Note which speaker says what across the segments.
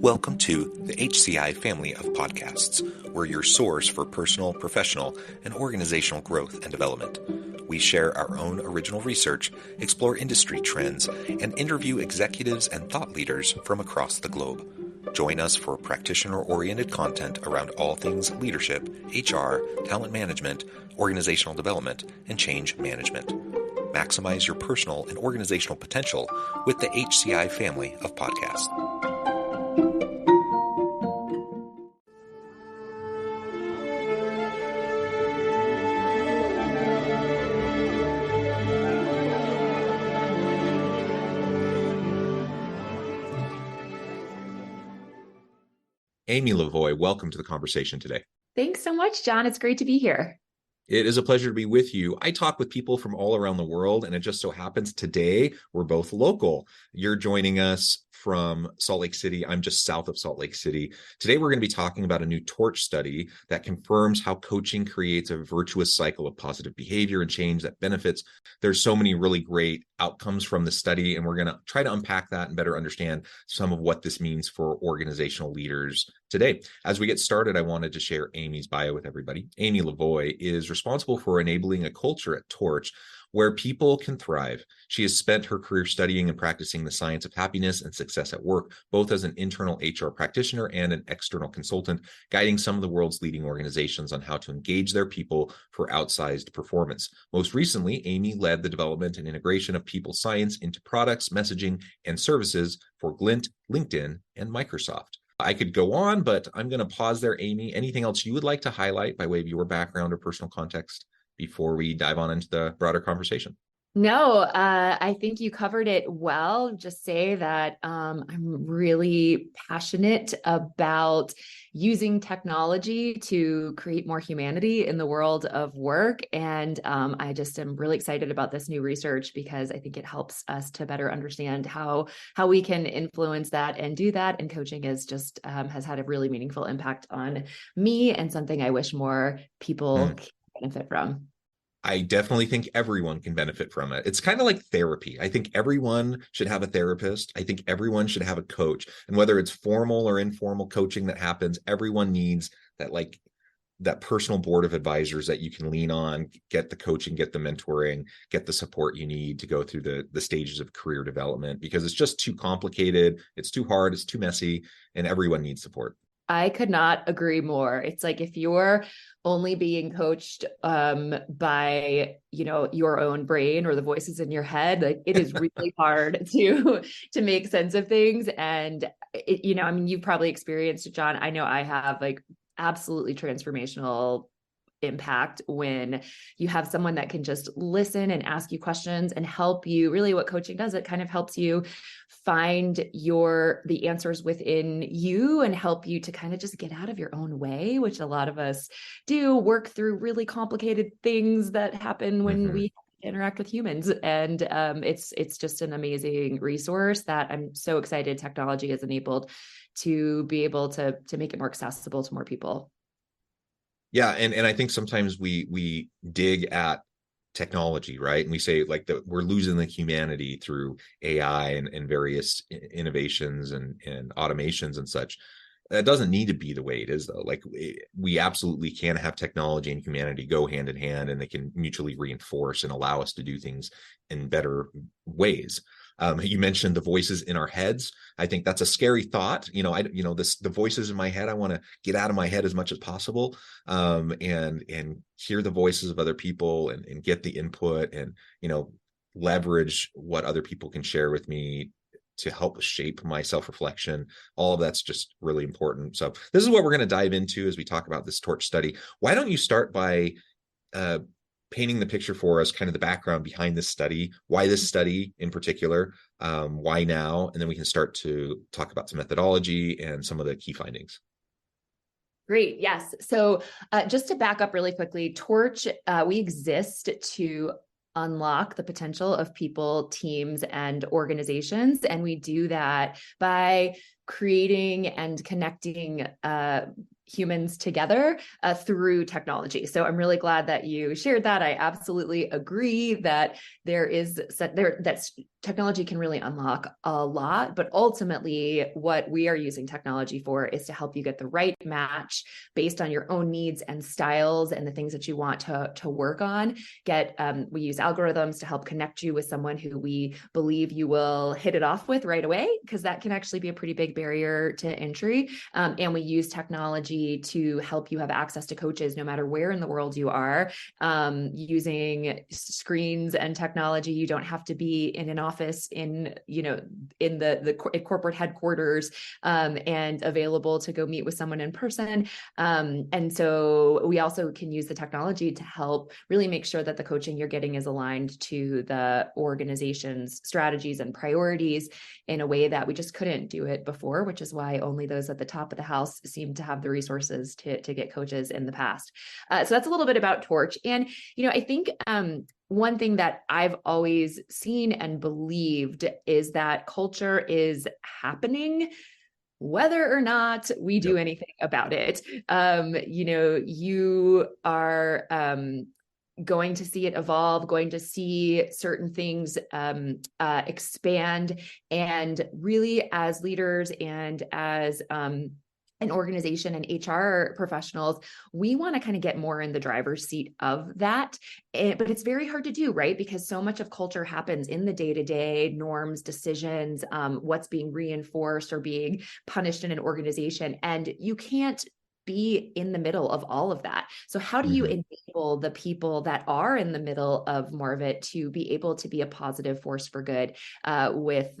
Speaker 1: Welcome to the HCI family of podcasts. We're your source for personal, professional, and organizational growth and development. We share our own original research, explore industry trends, and interview executives and thought leaders from across the globe. Join us for practitioner-oriented content around all things leadership, HR, talent management, organizational development, and change management. Maximize your personal and organizational potential with the HCI family of podcasts. Amy Lavoie, welcome to the conversation today.
Speaker 2: Thanks so much, John. It's great to be here.
Speaker 1: It is a pleasure to be with you. I talk with people from all around the world, and it just so happens today we're both local. You're joining us from Salt Lake City. I'm just south of Salt Lake City. Today, we're going to be talking about a new TORCH study that confirms how coaching creates a virtuous cycle of positive behavior and change that benefits. There's so many really great outcomes from the study, and we're going to try to unpack that and better understand some of what this means for organizational leaders today. As we get started, I wanted to share Amy's bio with everybody. Amy Lavoie is responsible for enabling a culture at TORCH where people can thrive. She has spent her career studying and practicing the science of happiness and success at work, both as an internal HR practitioner and an external consultant, guiding some of the world's leading organizations on how to engage their people for outsized performance. Most recently, Amy led the development and integration of people science into products, messaging, and services for Glint, LinkedIn, and Microsoft. I could go on, but I'm going to pause there. Amy, anything else you would like to highlight by way of your background or personal context before we dive on into the broader conversation?
Speaker 2: No, I think you covered it well. Just say that I'm really passionate about using technology to create more humanity in the world of work. And I just am really excited about this new research because I think it helps us to better understand how we can influence that and do that. And coaching is just has had a really meaningful impact on me and something I wish more people can benefit from.
Speaker 1: I definitely think everyone can benefit from it. It's kind of like therapy. I think everyone should have a therapist. I think everyone should have a coach. And whether it's formal or informal coaching that happens, everyone needs that personal board of advisors that you can lean on, get the coaching, get the mentoring, get the support you need to go through the stages of career development, because it's just too complicated. It's too hard. It's too messy, and everyone needs support.
Speaker 2: I could not agree more. It's like if you're only being coached by, your own brain or the voices in your head, like it is really hard to make sense of things. And you've probably experienced it, John. I know I have, like, absolutely transformational impact when you have someone that can just listen and ask you questions and help you. Really, what coaching does, it kind of helps you find the answers within you and help you to kind of just get out of your own way, which a lot of us do, work through really complicated things that happen when we interact with humans. And it's just an amazing resource that I'm so excited technology has enabled to be able to make it more accessible to more people.
Speaker 1: Yeah, and I think sometimes we dig at technology, right? And we say like that we're losing the humanity through AI and various innovations and automations and such. That doesn't need to be the way it is, though. Like we absolutely can have technology and humanity go hand in hand, and they can mutually reinforce and allow us to do things in better ways. You mentioned the voices in our heads. I think that's a scary thought. The voices in my head, I want to get out of my head as much as possible, and hear the voices of other people and get the input and, leverage what other people can share with me to help shape my self-reflection. All of that's just really important. So this is what we're going to dive into as we talk about this TORCH study. Why don't you start by painting the picture for us, kind of the background behind this study, why this study in particular, why now, and then we can start to talk about some methodology and some of the key findings.
Speaker 2: Great. Yes. So just to back up really quickly, TORCH, we exist to unlock the potential of people, teams, and organizations. And we do that by creating and connecting humans together through technology. So I'm really glad that you shared that. I absolutely agree that that technology can really unlock a lot, but ultimately what we are using technology for is to help you get the right match based on your own needs and styles and the things that you want to work on. We use algorithms to help connect you with someone who we believe you will hit it off with right away, because that can actually be a pretty big barrier to entry. And we use technology to help you have access to coaches no matter where in the world you are, using screens and technology. You don't have to be in an office in the corporate headquarters, and available to go meet with someone in person. And so we also can use the technology to help really make sure that the coaching you're getting is aligned to the organization's strategies and priorities in a way that we just couldn't do it before, which is why only those at the top of the house seem to have the resources to get coaches in the past. So that's a little bit about Torch. And, I think one thing that I've always seen and believed is that culture is happening whether or not we do anything about it. You are going to see it evolve, going to see certain things expand. And really, as leaders and as an organization and HR professionals, we want to kind of get more in the driver's seat of that. But it's very hard to do, right? Because so much of culture happens in the day-to-day norms, decisions, what's being reinforced or being punished in an organization. And you can't be in the middle of all of that. So how do you enable the people that are in the middle of more of it to be able to be a positive force for good with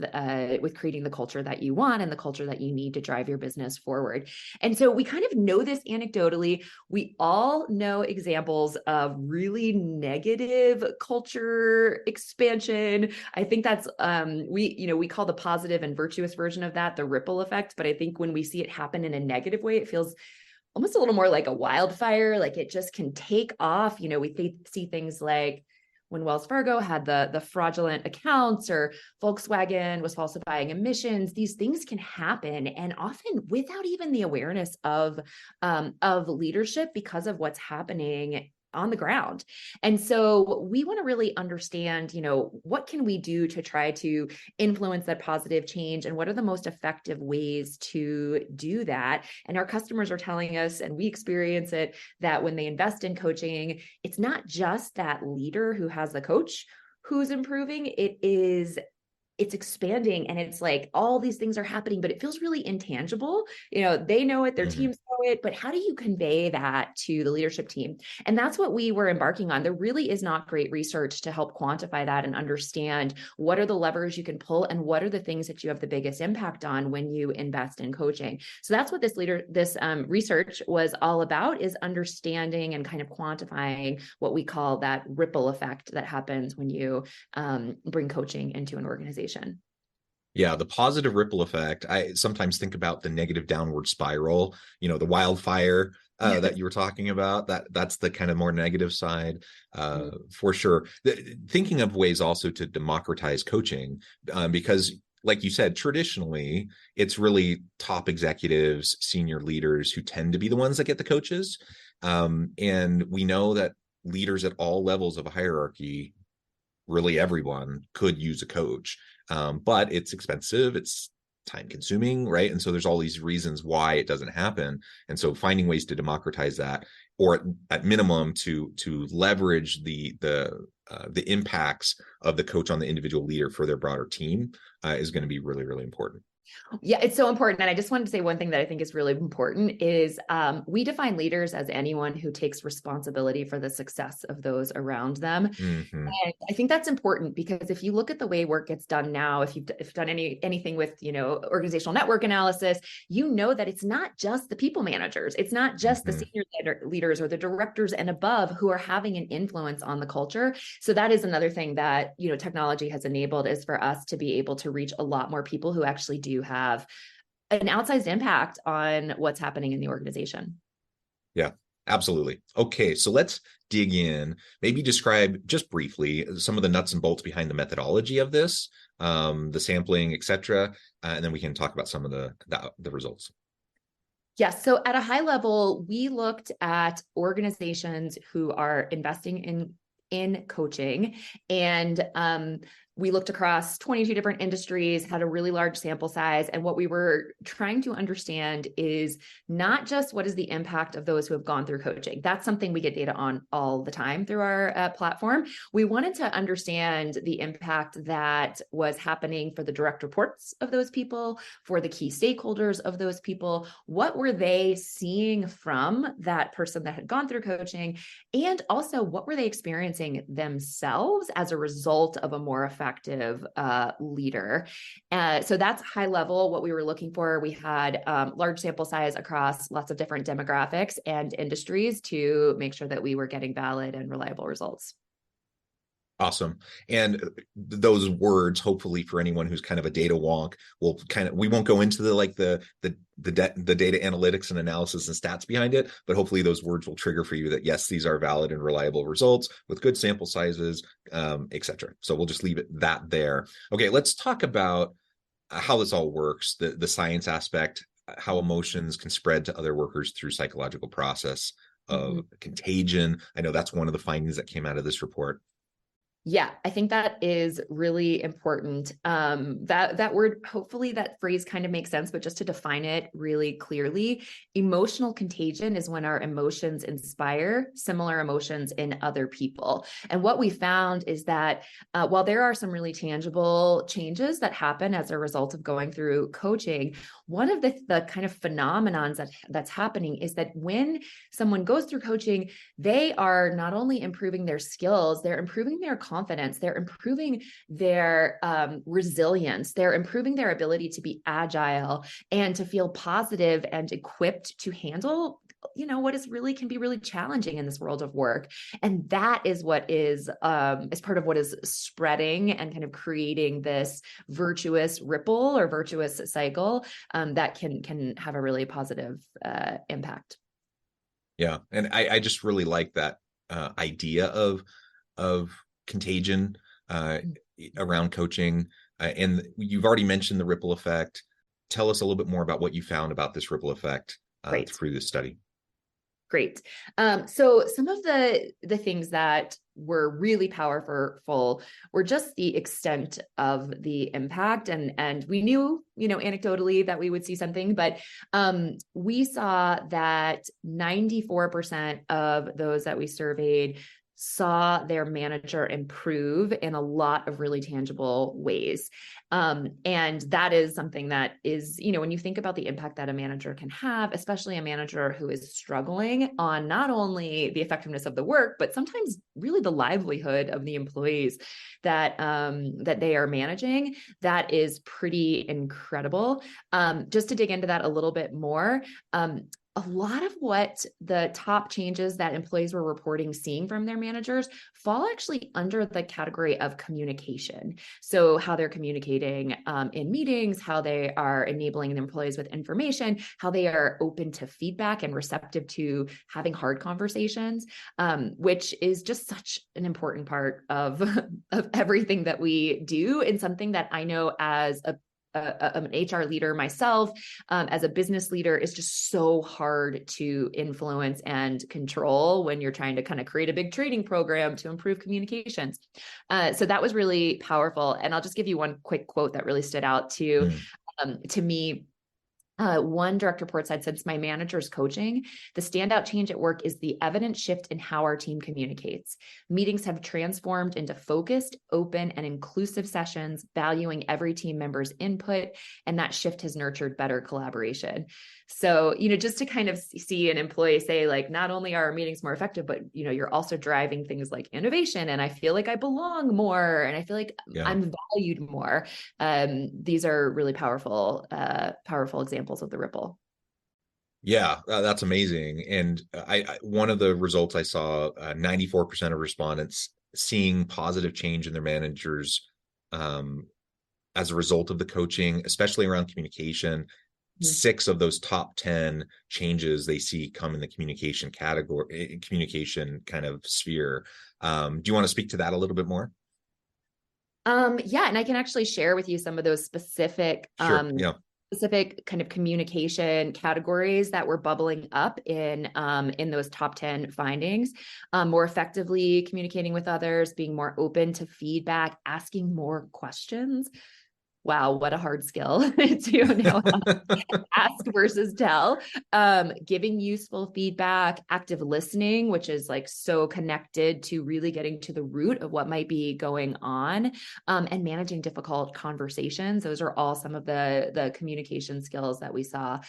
Speaker 2: creating the culture that you want and the culture that you need to drive your business forward? And so we kind of know this anecdotally. We all know examples of really negative culture expansion. I think that's we call the positive and virtuous version of that the ripple effect. But I think when we see it happen in a negative way, it feels almost a little more like a wildfire. Like it just can take off. We see things like when Wells Fargo had the fraudulent accounts, or Volkswagen was falsifying emissions. These things can happen, and often without even the awareness of leadership, because of what's happening on the ground. And so we want to really understand, what can we do to try to influence that positive change, and what are the most effective ways to do that? And our customers are telling us, and we experience it, that when they invest in coaching, it's not just that leader who has the coach who's improving. It's expanding, and it's like all these things are happening, but it feels really intangible. They know it, their teams know it, but how do you convey that to the leadership team? And that's what we were embarking on. There really is not great research to help quantify that and understand what are the levers you can pull and what are the things that you have the biggest impact on when you invest in coaching. So that's what this research was all about, is understanding and kind of quantifying what we call that ripple effect that happens when you bring coaching into an organization.
Speaker 1: Yeah, the positive ripple effect. I sometimes think about the negative downward spiral, the wildfire that you were talking about. That's the kind of more negative side, for sure. Thinking of ways also to democratize coaching, because like you said, traditionally, it's really top executives, senior leaders who tend to be the ones that get the coaches. And we know that leaders at all levels of a hierarchy, really everyone, could use a coach. But it's expensive, it's time consuming, right? And so there's all these reasons why it doesn't happen. And so finding ways to democratize that, or at minimum to leverage the impacts of the coach on the individual leader for their broader team, is going to be really, really important.
Speaker 2: Yeah, it's so important. And I just wanted to say one thing that I think is really important is we define leaders as anyone who takes responsibility for the success of those around them. And I think that's important, because if you look at the way work gets done now, if you've done anything with, organizational network analysis, that it's not just the people managers. It's not just the senior leaders or the directors and above who are having an influence on the culture. So that is another thing that, technology has enabled, is for us to be able to reach a lot more people who actually do have an outsized impact on what's happening in the organization.
Speaker 1: Yeah, Absolutely. Okay, so let's dig in. Maybe describe just briefly some of the nuts and bolts behind the methodology of this, the sampling, etc., and then we can talk about some of the results.
Speaker 2: Yes. So at a high level, we looked at organizations who are investing in coaching, and we looked across 22 different industries, had a really large sample size. And what we were trying to understand is not just what is the impact of those who have gone through coaching. That's something we get data on all the time through our platform. We wanted to understand the impact that was happening for the direct reports of those people, for the key stakeholders of those people. What were they seeing from that person that had gone through coaching? And also, what were they experiencing themselves as a result of a more effective leader? So that's high level what we were looking for. We had large sample size across lots of different demographics and industries to make sure that we were getting valid and reliable results.
Speaker 1: Awesome. And those words, hopefully for anyone who's kind of a data wonk, we won't go into the data analytics and analysis and stats behind it, but hopefully those words will trigger for you that yes, these are valid and reliable results with good sample sizes, etc. So we'll just leave it that there. Okay, let's talk about how this all works, the science aspect, how emotions can spread to other workers through psychological process of contagion. I know that's one of the findings that came out of this report.
Speaker 2: Yeah, I think that is really important. That word, hopefully that phrase kind of makes sense, but just to define it really clearly, emotional contagion is when our emotions inspire similar emotions in other people. And what we found is that while there are some really tangible changes that happen as a result of going through coaching, one of the kind of phenomenons that's happening is that when someone goes through coaching, they are not only improving their skills, they're improving their confidence, they're improving their resilience, they're improving their ability to be agile and to feel positive and equipped to handle what can be really challenging in this world of work. And that is what is part of what is spreading and kind of creating this virtuous ripple or virtuous cycle that can have a really positive impact.
Speaker 1: Yeah, and I just really like that idea of contagion around coaching. And you've already mentioned the ripple effect. Tell us a little bit more about what you found about this ripple effect through this study.
Speaker 2: Great. So some of the things that were really powerful were just the extent of the impact. And we knew, anecdotally that we would see something, but we saw that 94% of those that we surveyed saw their manager improve in a lot of really tangible ways. And that is something that is, when you think about the impact that a manager can have, especially a manager who is struggling on not only the effectiveness of the work, but sometimes really the livelihood of the employees that they are managing, that is pretty incredible. Just to dig into that a little bit more, a lot of what the top changes that employees were reporting seeing from their managers fall actually under the category of communication. So how they're communicating in meetings, how they are enabling the employees with information, how they are open to feedback and receptive to having hard conversations, which is just such an important part of everything that we do, and something that I know as an HR leader myself, as a business leader, is just so hard to influence and control when you're trying to kind of create a big training program to improve communications. So that was really powerful. And I'll just give you one quick quote that really stood out to me. One direct report said, since my manager's coaching, the standout change at work is the evident shift in how our team communicates. Meetings have transformed into focused, open, and inclusive sessions, valuing every team member's input, and that shift has nurtured better collaboration. So, just to kind of see an employee say, like, not only are our meetings more effective, but, you're also driving things like innovation, and I feel like I belong more, and I feel like I'm valued more. These are really powerful examples of the ripple.
Speaker 1: Yeah, that's amazing. And one of the results I saw, 94% of respondents seeing positive change in their managers as a result of the coaching, especially around communication.
Speaker 2: Mhm.
Speaker 1: 6 of those top 10 changes they see come in the communication kind of sphere. Do you want to speak to that a little bit more?
Speaker 2: Yeah, and I can actually share with you some of those
Speaker 1: Sure. Yeah.
Speaker 2: specific kind of communication categories that were bubbling up in those top 10 findings. More effectively communicating with others, being more open to feedback, asking more questions. Wow, what a hard skill to know ask versus tell. Giving useful feedback, active listening, which is like so connected to really getting to the root of what might be going on, and managing difficult conversations. Those are all some of the communication skills that we saw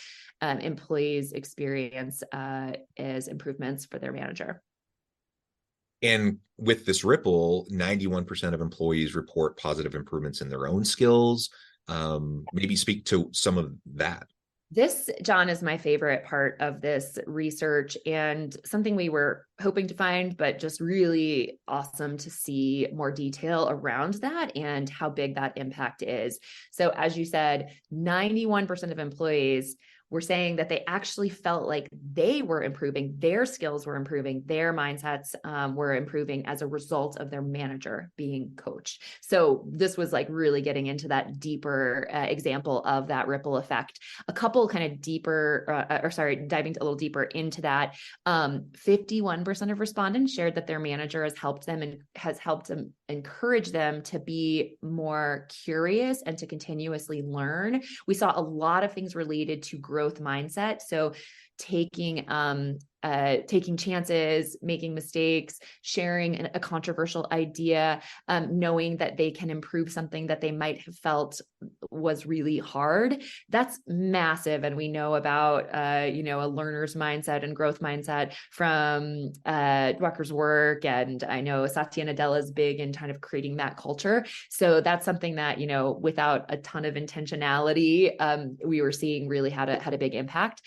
Speaker 2: employees experience as improvements for their manager.
Speaker 1: And with this ripple, 91% of employees report positive improvements in their own skills. Maybe speak to some of that.
Speaker 2: This, John, is my favorite part of this research and something we were hoping to find, but just really awesome to see more detail around that and how big that impact is. So, as you said, 91% of employees were saying that they actually felt like they were improving, their skills were improving, their mindsets were improving as a result of their manager being coached. So this was like really getting into that deeper example of that ripple effect. A couple kind of diving a little deeper into that. 51% of respondents shared that their manager has helped them and has helped them encourage them to be more curious and to continuously learn. We saw a lot of things related to growth mindset. So taking chances, making mistakes, sharing a controversial idea, knowing that they can improve something that they might have felt was really hard. That's massive. And we know about, a learner's mindset and growth mindset from Drucker's work. And I know Satya Nadella is big in kind of creating that culture. So that's something that, without a ton of intentionality, we were seeing really had a big impact.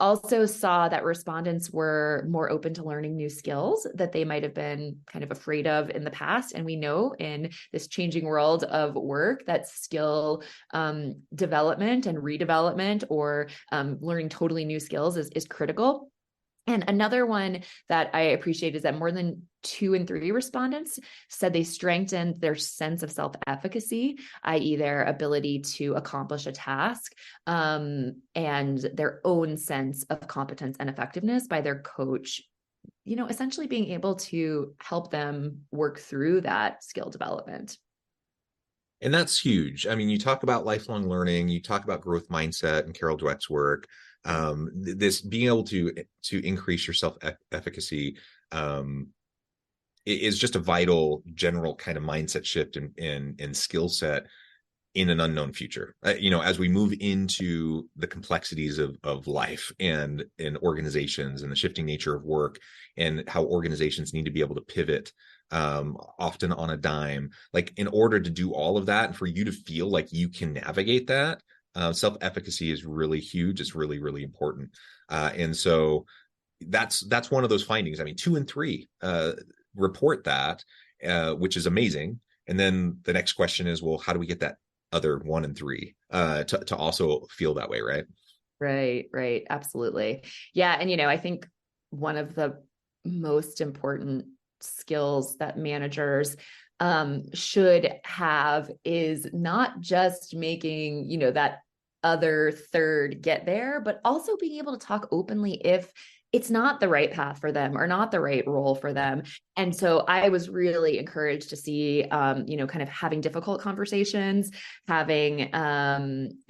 Speaker 2: Also saw that respondents were more open to learning new skills that they might have been kind of afraid of in the past. And we know in this changing world of work that skill development and redevelopment or learning totally new skills is critical. And another one that I appreciate is that more than 2 in 3 respondents said they strengthened their sense of self-efficacy, i.e. their ability to accomplish a task, and their own sense of competence and effectiveness by their coach, essentially being able to help them work through that skill development.
Speaker 1: And that's huge. I mean, you talk about lifelong learning, you talk about growth mindset and Carol Dweck's work. This being able to increase your self efficacy is just a vital general kind of mindset shift in skill set in an unknown future. As we move into the complexities of life and in organizations and the shifting nature of work and how organizations need to be able to pivot often on a dime, like in order to do all of that and for you to feel like you can navigate that, self-efficacy is really huge. It's really, really important. And so that's one of those findings. I mean, 2 in 3 report that, which is amazing. And then the next question is, well, how do we get that other 1 in 3 to also feel that way, right?
Speaker 2: Right. Absolutely. Yeah. And, I think one of the most important skills that managers should have is not just making, that other third get there, but also being able to talk openly if it's not the right path for them or not the right role for them. And so I was really encouraged to see, kind of having difficult conversations, having,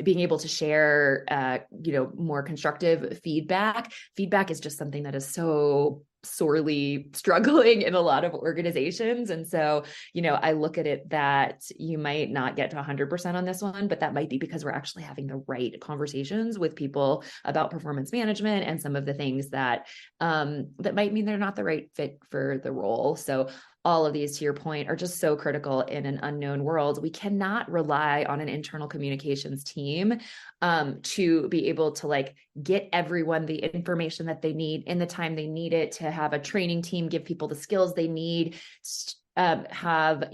Speaker 2: being able to share, more constructive feedback. Feedback is just something that is so sorely struggling in a lot of organizations. And so, I look at it that you might not get to 100% on this one, but that might be because we're actually having the right conversations with people about performance management and some of the things that might mean they're not the right fit for the role. So all of these, to your point, are just so critical in an unknown world. We cannot rely on an internal communications team to be able to get everyone the information that they need in the time they need it, to have a training team give people the skills they need, have,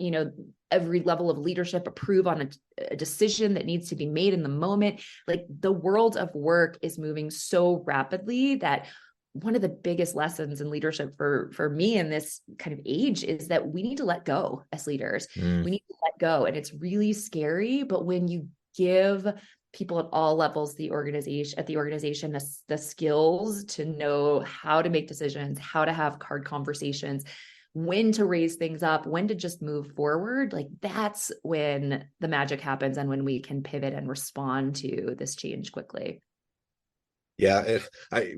Speaker 2: every level of leadership approve on a decision that needs to be made in the moment. Like, the world of work is moving so rapidly that one of the biggest lessons in leadership for me in this kind of age is that we need to let go as leaders. We need to let go. And it's really scary, but when you give people at all levels the organization the skills to know how to make decisions, how to have hard conversations, when to raise things up, when to just move forward, like, that's when the magic happens and when we can pivot and respond to this change quickly.
Speaker 1: Yeah,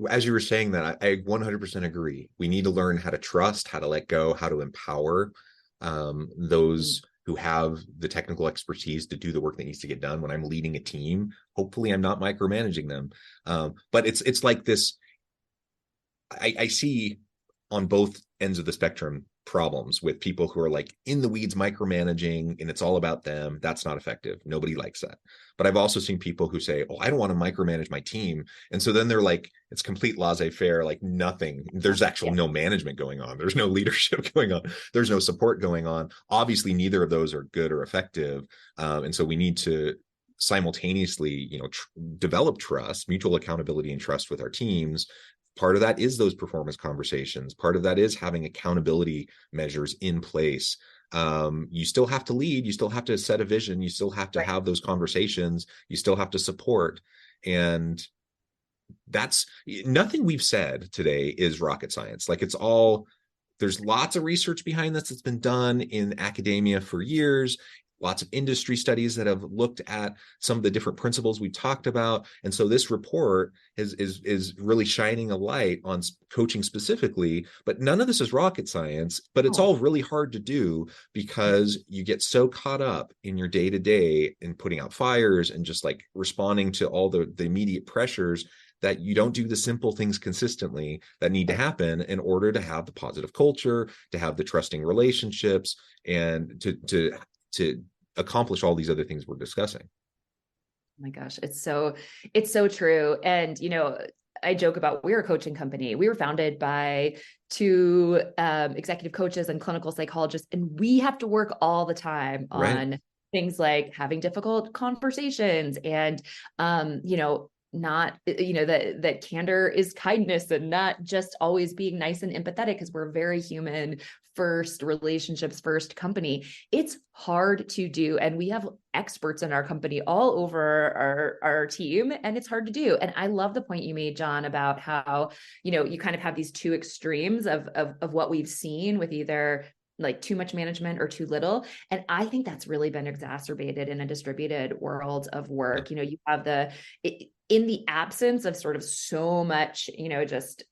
Speaker 1: as you were saying that, I 100% agree. We need to learn how to trust, how to let go, how to empower those who have the technical expertise to do the work that needs to get done. When I'm leading a team, hopefully I'm not micromanaging them. But it's like this. I see on both ends of the spectrum problems with people who are like in the weeds micromanaging and it's all about them. That's not effective. Nobody likes that. But I've also seen people who say, oh, I don't want to micromanage my team. And so then they're like, it's complete laissez-faire, like nothing. There's actually no management going on. There's no leadership going on. There's no support going on. Obviously, neither of those are good or effective. And so we need to simultaneously, develop trust, mutual accountability and trust with our teams. Part of that is those performance conversations. Part of that is having accountability measures in place. You still have to lead. You still have to set a vision. You still have to have those conversations. You still have to support. And that's nothing we've said today is rocket science. Like, there's lots of research behind this that's been done in academia for years. Lots of industry studies that have looked at some of the different principles we talked about. And so this report is really shining a light on coaching specifically, but none of this is rocket science, but it's all really hard to do because you get so caught up in your day-to-day in putting out fires and just like responding to all the immediate pressures that you don't do the simple things consistently that need to happen in order to have the positive culture, to have the trusting relationships, and to accomplish all these other things we're discussing.
Speaker 2: Oh my gosh, it's so true. And, I joke about, we're a coaching company. We were founded by two executive coaches and clinical psychologists, and we have to work all the time on things like having difficult conversations and, not, that candor is kindness and not just always being nice and empathetic, because we're very human first, relationships first company. It's hard to do. And we have experts in our company all over our team, and it's hard to do. And I love the point you made, John, about how, you kind of have these two extremes of what we've seen with either like too much management or too little. And I think that's really been exacerbated in a distributed world of work. You have in the absence of sort of so much, just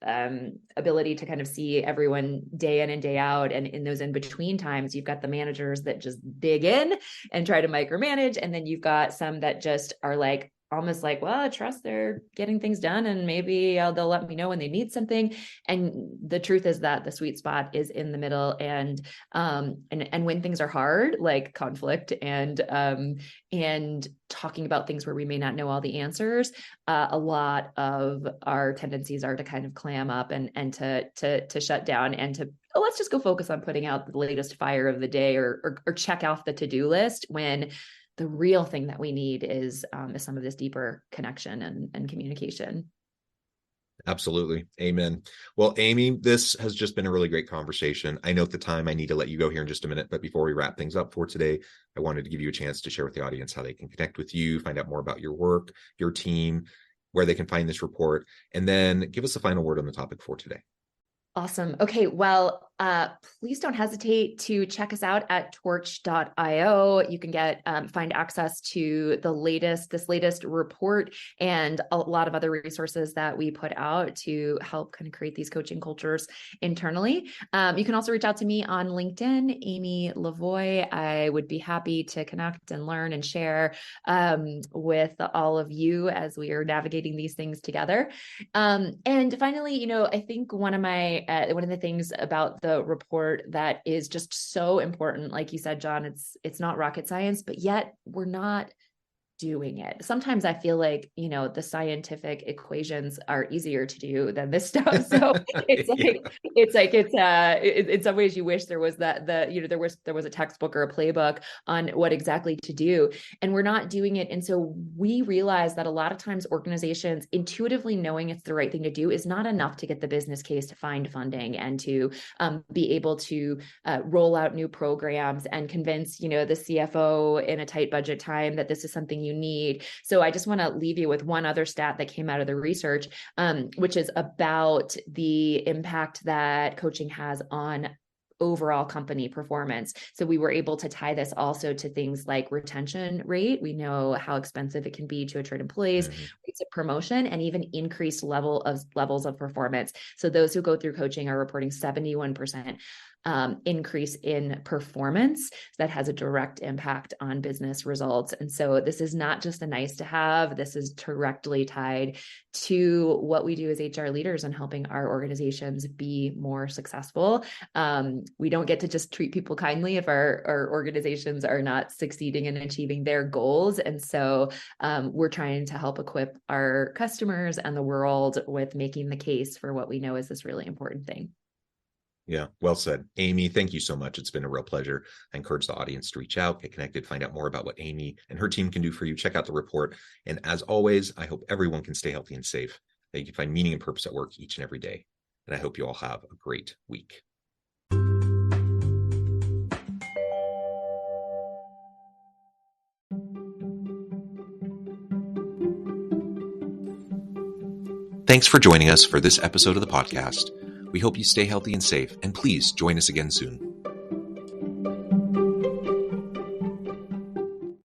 Speaker 2: ability to kind of see everyone day in and day out. And in those in-between times, you've got the managers that just dig in and try to micromanage. And then you've got some that just are like, almost like, well, I trust they're getting things done and maybe they'll let me know when they need something. And the truth is that the sweet spot is in the middle. And when things are hard, like conflict and talking about things where we may not know all the answers, a lot of our tendencies are to kind of clam up and to shut down and to, let's just go focus on putting out the latest fire of the day or check off the to-do list, when the real thing that we need is some of this deeper connection and communication.
Speaker 1: Absolutely. Amen. Well, Amy, this has just been a really great conversation. I know at the time I need to let you go here in just a minute, but before we wrap things up for today, I wanted to give you a chance to share with the audience how they can connect with you, find out more about your work, your team, where they can find this report, and then give us a final word on the topic for today.
Speaker 2: Awesome. Okay. Well, please don't hesitate to check us out at torch.io. You can find access to this latest report and a lot of other resources that we put out to help kind of create these coaching cultures internally. You can also reach out to me on LinkedIn, Amy Lavoie. I would be happy to connect and learn and share with all of you as we are navigating these things together. And finally, I think one of the things about the report that is just so important, like you said, John, it's not rocket science, but yet we're not doing it. Sometimes I feel like, the scientific equations are easier to do than this stuff. So it's
Speaker 1: Yeah.
Speaker 2: like, it's in some ways you wish there was there was a textbook or a playbook on what exactly to do, and we're not doing it. And so we realize that a lot of times organizations intuitively knowing it's the right thing to do is not enough to get the business case to find funding and to be able to roll out new programs and convince, the CFO in a tight budget time that this is something you need. So I just want to leave you with one other stat that came out of the research, which is about the impact that coaching has on overall company performance. So we were able to tie this also to things like retention rate. We know how expensive it can be to attract employees, rates of promotion, and even increased levels of performance. So those who go through coaching are reporting 71% increase in performance that has a direct impact on business results. And so this is not just a nice to have, this is directly tied to what we do as HR leaders and helping our organizations be more successful. We don't get to just treat people kindly if our organizations are not succeeding in achieving their goals. And so we're trying to help equip our customers and the world with making the case for what we know is this really important thing.
Speaker 1: Yeah, well said. Amy, thank you so much. It's been a real pleasure. I encourage the audience to reach out, get connected, find out more about what Amy and her team can do for you. Check out the report. And as always, I hope everyone can stay healthy and safe, that you can find meaning and purpose at work each and every day. And I hope you all have a great week. Thanks for joining us for this episode of the podcast. We hope you stay healthy and safe, and please join us again soon.